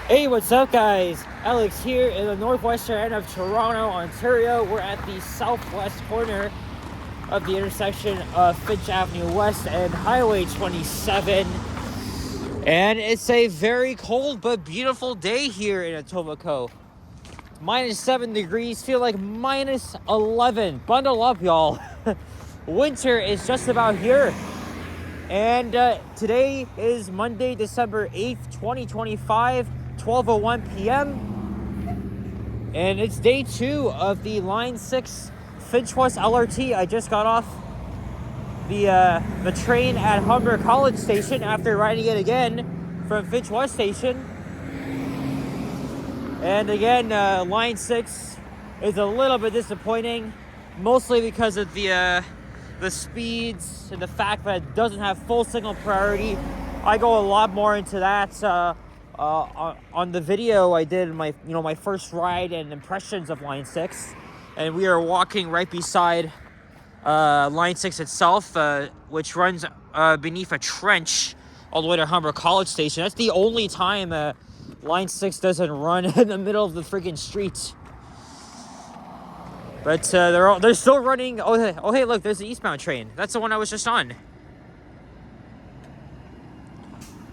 Hey, what's up, guys? Alex here in the northwestern end of Toronto, Ontario. We're at the southwest corner of the intersection of Finch Avenue West and Highway 27. And it's a very cold but beautiful day here in Etobicoke. Minus 7 degrees, feel like minus 11. Bundle up, y'all. Winter is just about here. And today is Monday, December 8th, 2025. 12:01 p.m. and it's day 2 of the Line 6 Finch West LRT. I just got off the train at Humber College Station after riding it again from Finch West Station. And again, Line 6 is a little bit disappointing, mostly because of the speeds and the fact that it doesn't have full signal priority. I go a lot more into that on the video I did my first ride and impressions of Line 6, and we are walking right beside Line 6 itself, which runs beneath a trench all the way to Humber College Station. That's the only time Line 6 doesn't run in the middle of the freaking street. But they're still running. Oh hey, look, there's the eastbound train. That's the one I was just on.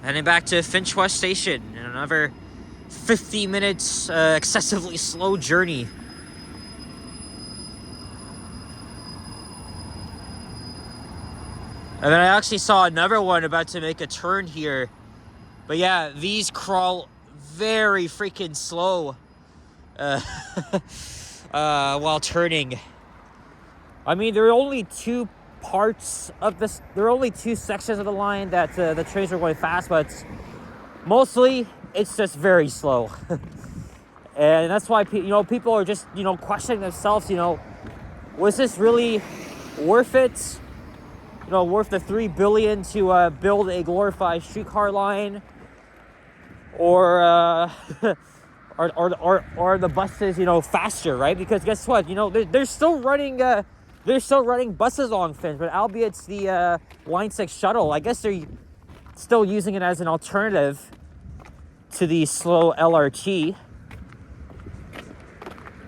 Heading back to Finch West Station in another 50 minutes excessively slow journey. And then I actually saw another one about to make a turn here. But yeah, these crawl very freaking slow while turning. I mean, there are only two parts of this. There are only two sections of the line that the trains are going fast, but mostly it's just very slow. And that's why people are just questioning themselves. Was this really worth it? Worth the $3 billion to build a glorified streetcar line, or are the buses faster, right? Because guess what? They're still running. They're still running buses along Finch, but albeit it's the Line 6 shuttle. I guess they're still using it as an alternative to the slow LRT.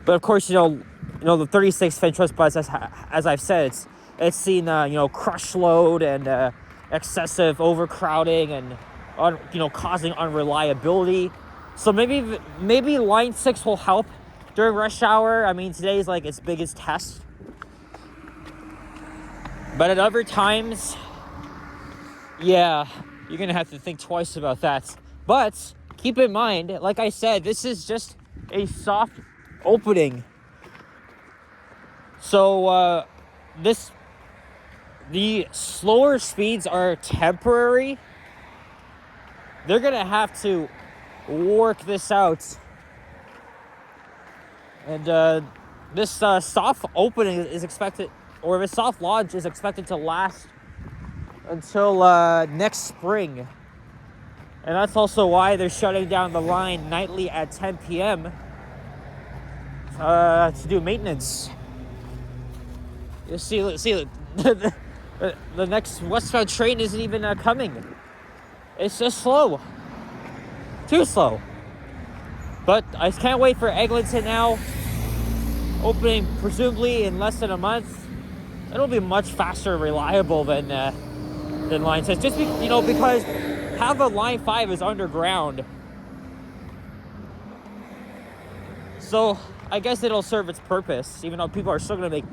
But of course, the 36 Finch West bus, as I've said, it's seen crush load and excessive overcrowding and causing unreliability. So maybe Line 6 will help during rush hour. I mean, today's like its biggest test. But at other times, yeah, you're going to have to think twice about that. But keep in mind, like I said, this is just a soft opening. So the slower speeds are temporary. They're going to have to work this out. And this soft opening is expected, or the soft launch is expected to last until next spring. And that's also why they're shutting down the line nightly at 10 p.m. To do maintenance. You see, the next westbound train isn't even coming. It's just slow. Too slow. But I can't wait for Eglinton now. Opening presumably in less than a month. It'll be much faster and reliable than Line 6. Just because half of Line 5 is underground. So I guess it'll serve its purpose, even though people are still going to make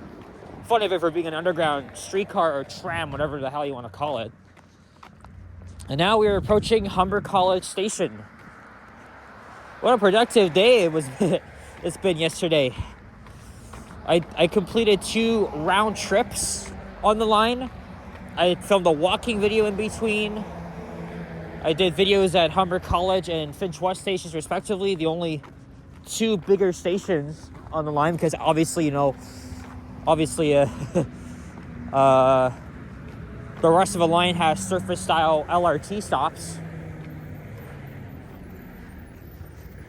fun of it for being an underground streetcar or tram, whatever the hell you want to call it. And now we're approaching Humber College Station. What a productive day it's been yesterday. I completed 2 round trips on the line. I filmed a walking video in between. I did videos at Humber College and Finch West stations respectively, the only 2 bigger stations on the line, because obviously the rest of the line has surface style LRT stops.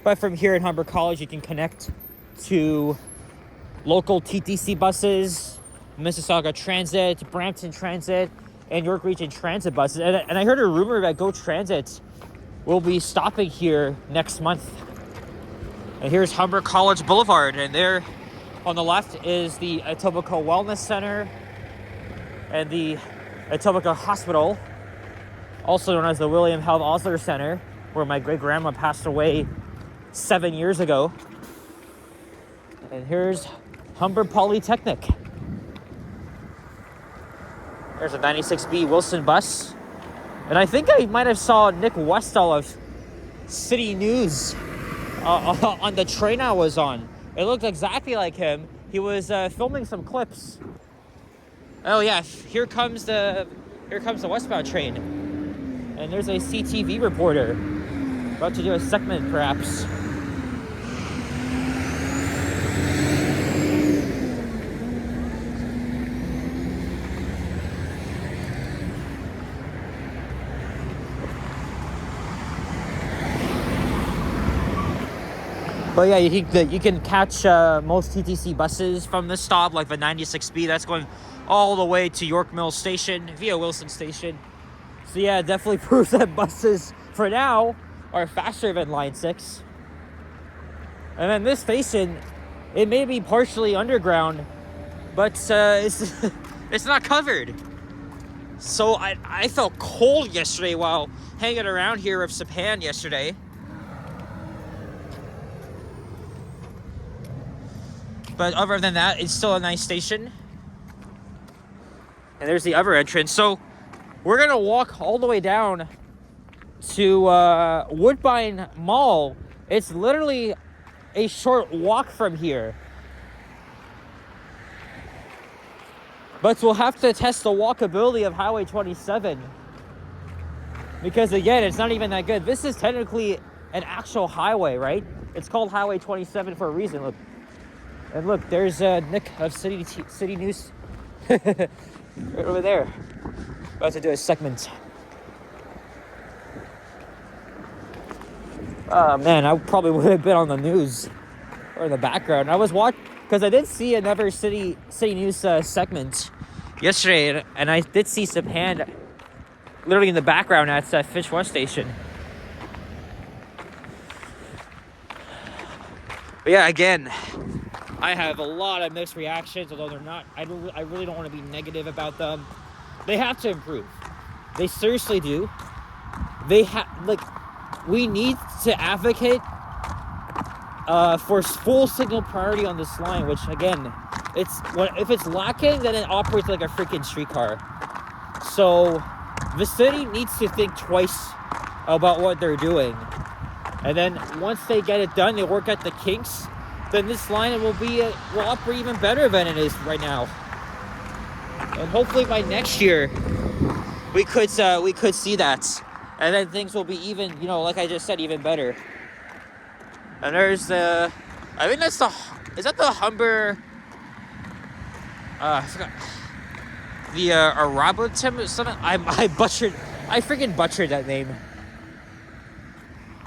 But from here at Humber College, you can connect to local TTC buses, Mississauga Transit, Brampton Transit, and York Region Transit buses. And I heard a rumor that Go Transit will be stopping here next month. And here's Humber College Boulevard, and there on the left is the Etobicoke Wellness Center and the Etobicoke Hospital, also known as the William Held Osler Center, where my great-grandma passed away 7 years ago. And here's Humber Polytechnic. There's a 96B Wilson bus. And I think I might have saw Nick Westall of City News on the train I was on. It looked exactly like him. He was filming some clips. Oh yeah, here comes the westbound train. And there's a CTV reporter about to do a segment, perhaps. But yeah, you can catch most TTC buses from this stop, like the 96B. That's going all the way to York Mills Station via Wilson Station. So yeah, it definitely proves that buses, for now, are faster than Line 6. And then this station, it may be partially underground, but it's not covered. So I felt cold yesterday while hanging around here with Sapan yesterday. But other than that, it's still a nice station. And there's the other entrance. So we're going to walk all the way down to Woodbine Mall. It's literally a short walk from here. But we'll have to test the walkability of Highway 27. Because again, it's not even that good. This is technically an actual highway, right? It's called Highway 27 for a reason. Look. And look, there's Nick of City News right over there. About to do a segment. Oh man, I probably would have been on the news or in the background. I was watching because I did see another City News segment yesterday, and I did see some hand literally in the background at Finch West Station. But yeah, again, I have a lot of mixed reactions, although they're not. I really don't want to be negative about them. They have to improve. They seriously do. We need to advocate for full signal priority on this line. Which again, if it's lacking, then it operates like a freaking streetcar. So the city needs to think twice about what they're doing, and then once they get it done, they work at the kinks. Then this line will operate even better than it is right now. And hopefully by next year, we could see that, and then things will be even, like I just said, even better. And there's I think is that the Humber? I forgot. The Arabotim or something. I freaking butchered that name.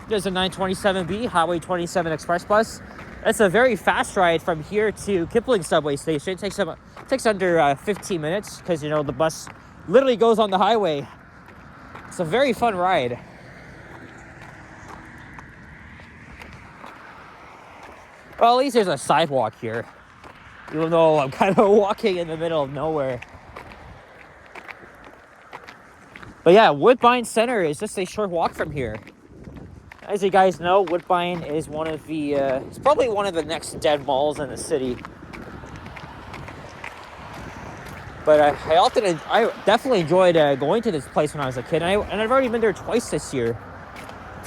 There's a 927B Highway 27 Express bus. It's a very fast ride from here to Kipling subway station. It takes under 15 minutes because the bus literally goes on the highway. It's a very fun ride. Well, at least there's a sidewalk here, even though I'm kind of walking in the middle of nowhere. But yeah, Woodbine Center is just a short walk from here. As you guys know, Woodbine is it's probably one of the next dead malls in the city. But I definitely enjoyed going to this place when I was a kid, and I've already been there twice this year,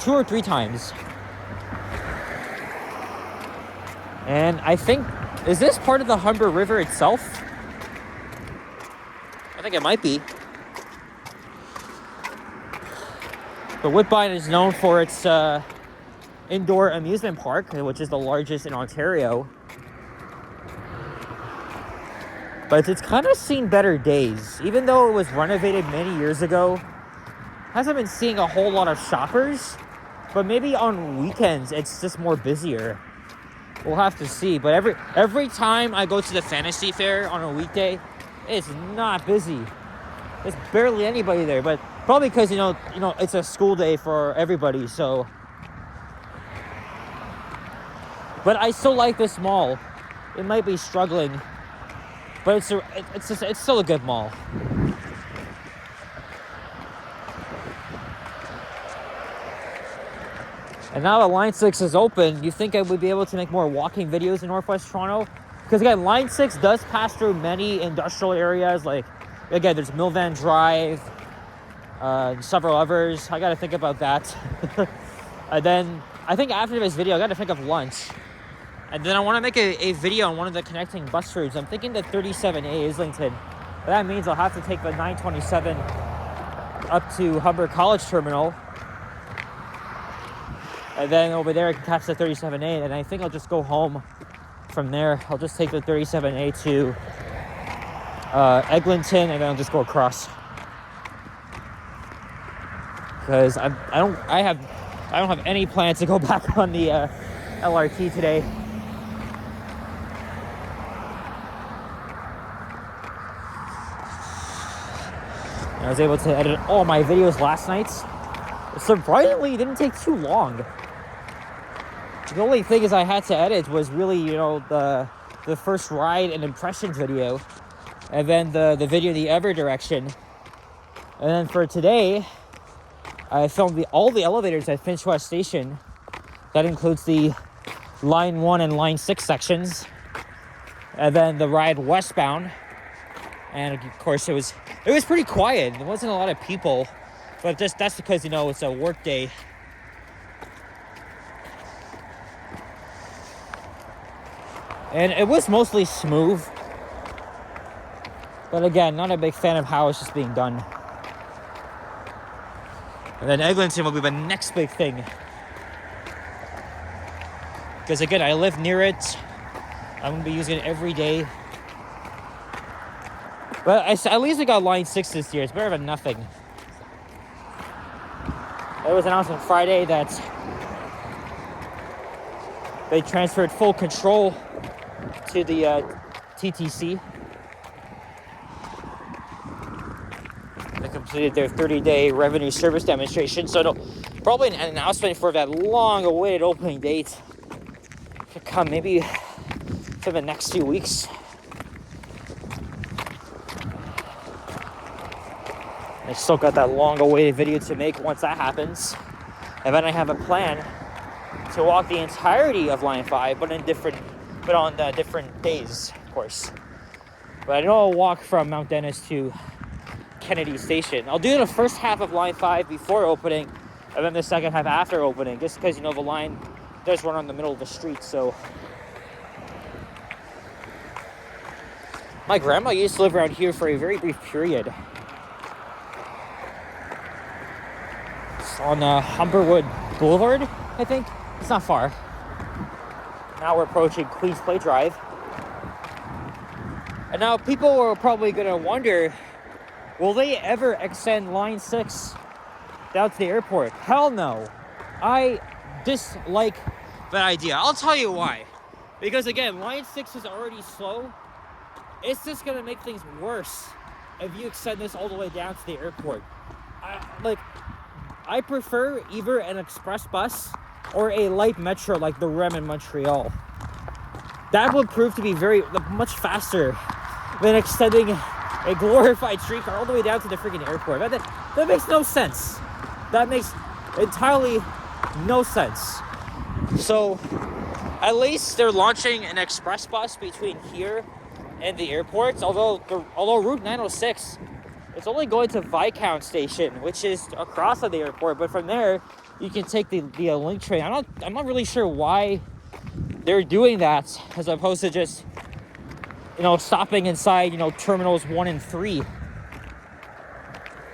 2 or 3 times. And I think, is this part of the Humber River itself? I think it might be. But Woodbine is known for its indoor amusement park, which is the largest in Ontario. But it's kind of seen better days. Even though it was renovated many years ago, hasn't been seeing a whole lot of shoppers. But maybe on weekends, it's just more busier. We'll have to see. But every time I go to the Fantasy Fair on a weekday, it's not busy. There's barely anybody there. But Probably because, it's a school day for everybody, so. But I still like this mall. It might be struggling, but it's still a good mall. And now that Line 6 is open, you think I would be able to make more walking videos in Northwest Toronto? Because again, Line 6 does pass through many industrial areas. Like, again, there's Milvan Drive, several others. I gotta think about that. And then, I think after this video, I gotta think of lunch. And then I wanna make a video on one of the connecting bus routes. I'm thinking the 37A Islington. That means I'll have to take the 927 up to Humber College Terminal. And then over there I can catch the 37A, and I think I'll just go home from there. I'll just take the 37A to Eglinton, and then I'll just go across. Because I don't have any plans to go back on the LRT today. I was able to edit all my videos last night. Surprisingly, it didn't take too long. The only thing is I had to edit was really, the first ride and impressions video, and then the video in the other direction. And then for today, I filmed all the elevators at Finch West Station. That includes the Line 1 and Line 6 sections, and then the ride westbound. And of course, it was pretty quiet. There wasn't a lot of people, but that's because it's a work day. And it was mostly smooth. But again, not a big fan of how it's just being done. And then Eglinton will be the next big thing. Because again, I live near it. I'm going to be using it every day. But at least I got Line 6 this year. It's better than nothing. It was announced on Friday that they transferred full control to the TTC. They completed their 30-day revenue service demonstration, so probably an announcement for that long-awaited opening date could come maybe for the next few weeks. I still got that long-awaited video to make once that happens, and then I have a plan to walk the entirety of Line 5, but on different days, of course. But I know I'll walk from Mount Dennis to Kennedy Station. I'll do the first half of Line 5 before opening, and then the second half after opening, just because, the line does run on the middle of the street, so. My grandma used to live around here for a very brief period. It's on Humberwood Boulevard, I think. It's not far. Now we're approaching Queens Play Drive. And now people are probably going to wonder, will they ever extend Line 6 down to the airport? Hell no. I dislike that idea. I'll tell you why. Because again, Line 6 is already slow. It's just going to make things worse if you extend this all the way down to the airport. I prefer either an express bus or a light metro like the REM in Montreal. That would prove to be much faster than extending a glorified streetcar all the way down to the freaking airport. That makes no sense. That makes entirely no sense. So, at least they're launching an express bus between here and the airports. Although Route 906, it's only going to Viscount Station, which is across from the airport. But from there, you can take the link train. I'm not really sure why they're doing that, as opposed to just stopping inside terminals 1 and 3.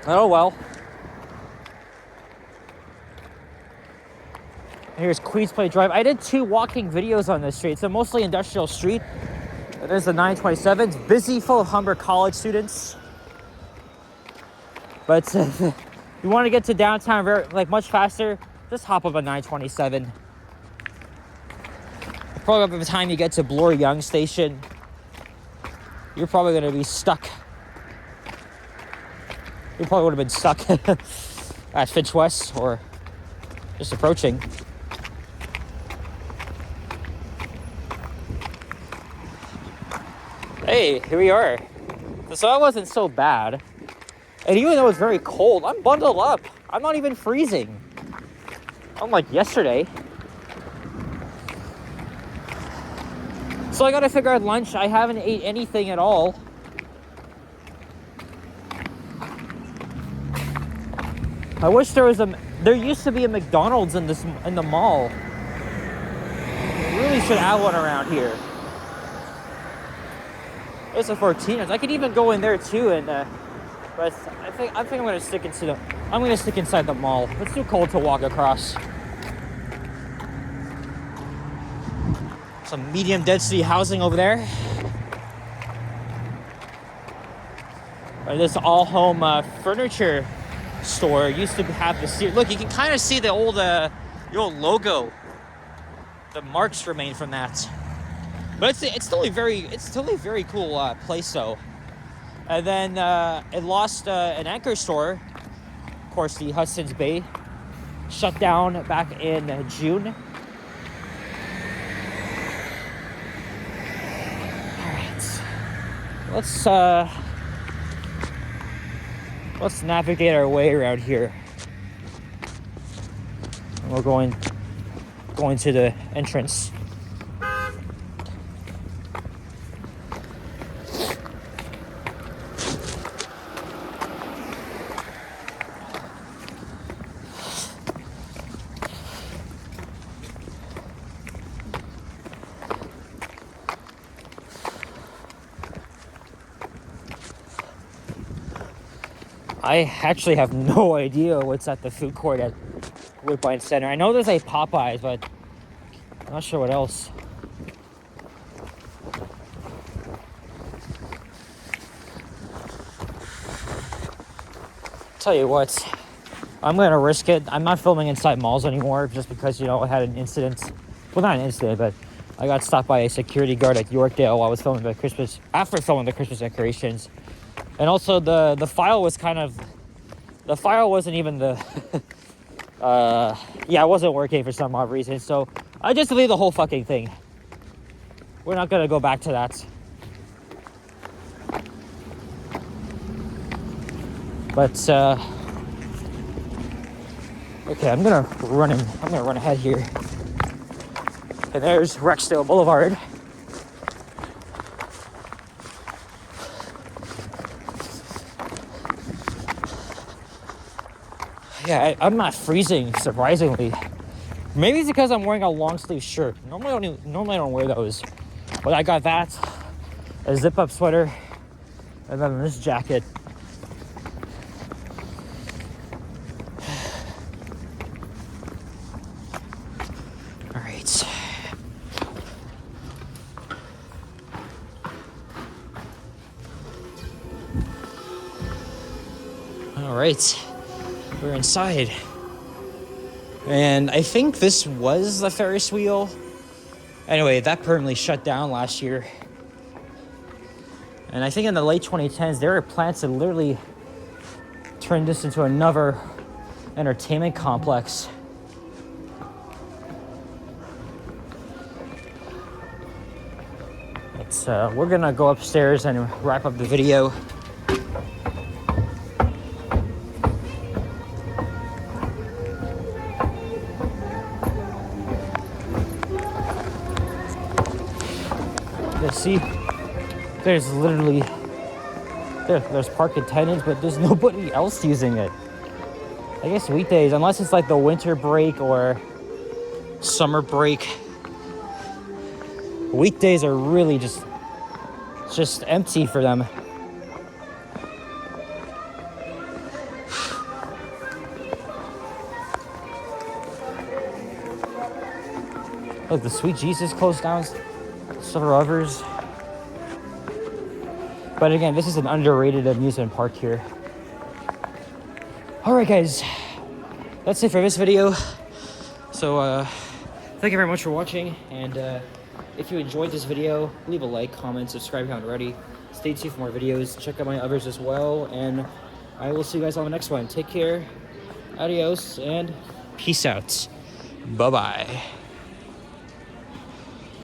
Oh well. Here's Queens Play Drive. I did 2 walking videos on this street. It's a mostly industrial street. There's the 927. It's busy, full of Humber College students. But if you want to get to downtown much faster, just hop up a 927. Probably by the time you get to Bloor Yonge Station, you're probably going to be stuck. we probably would have been stuck at Finch West or just approaching. Hey, here we are. The sun wasn't so bad. And even though it's very cold, I'm bundled up. I'm not even freezing. Unlike yesterday. So I gotta figure out lunch. I haven't ate anything at all. I wish there used to be a McDonald's in the mall. We really should have one around here. It's a 14ers. I could even go in there too, and but I think I'm gonna stick inside the mall. It's too cold to walk across. Some medium density housing over there. This all home furniture store used to have the look. You can kind of see the old logo. The marks remain from that. But it's still a very cool place though. And then it lost an anchor store. Of course, the Hudson's Bay shut down back in June. All right, let's navigate our way around here. And we're going to the entrance. I actually have no idea what's at the food court at Woodbine Center. I know there's a Popeyes, but I'm not sure what else. Tell you what, I'm gonna risk it. I'm not filming inside malls anymore just because, I had an incident. Well, not an incident, but I got stopped by a security guard at Yorkdale while I was filming the Christmas decorations. And also the file was the file wasn't even it wasn't working for some odd reason. So I just deleted the whole fucking thing. We're not gonna go back to that. But okay, I'm gonna run ahead here. And there's Rexdale Boulevard. Yeah, I'm not freezing, surprisingly. Maybe it's because I'm wearing a long sleeve shirt. Normally I don't wear those. But I got that, a zip up sweater, and then this jacket. All right. All right. We're inside. And I think this was the Ferris wheel. Anyway, that permanently shut down last year. And I think in the late 2010s, there were plans to literally turn this into another entertainment complex. We're gonna go upstairs and wrap up the video. See, there's literally there's park attendants, but there's nobody else using it. I guess weekdays, unless it's like the winter break or summer break, weekdays are really just empty for them. Look, the Sweet Jesus closed down. Several others. But again, this is an underrated amusement park here. Alright guys, that's it for this video. So thank you very much for watching, and if you enjoyed this video, leave a like, comment, subscribe if you haven't already. Stay tuned for more videos. Check out my others as well, and I will see you guys on the next one. Take care. Adios and peace out. Bye-bye.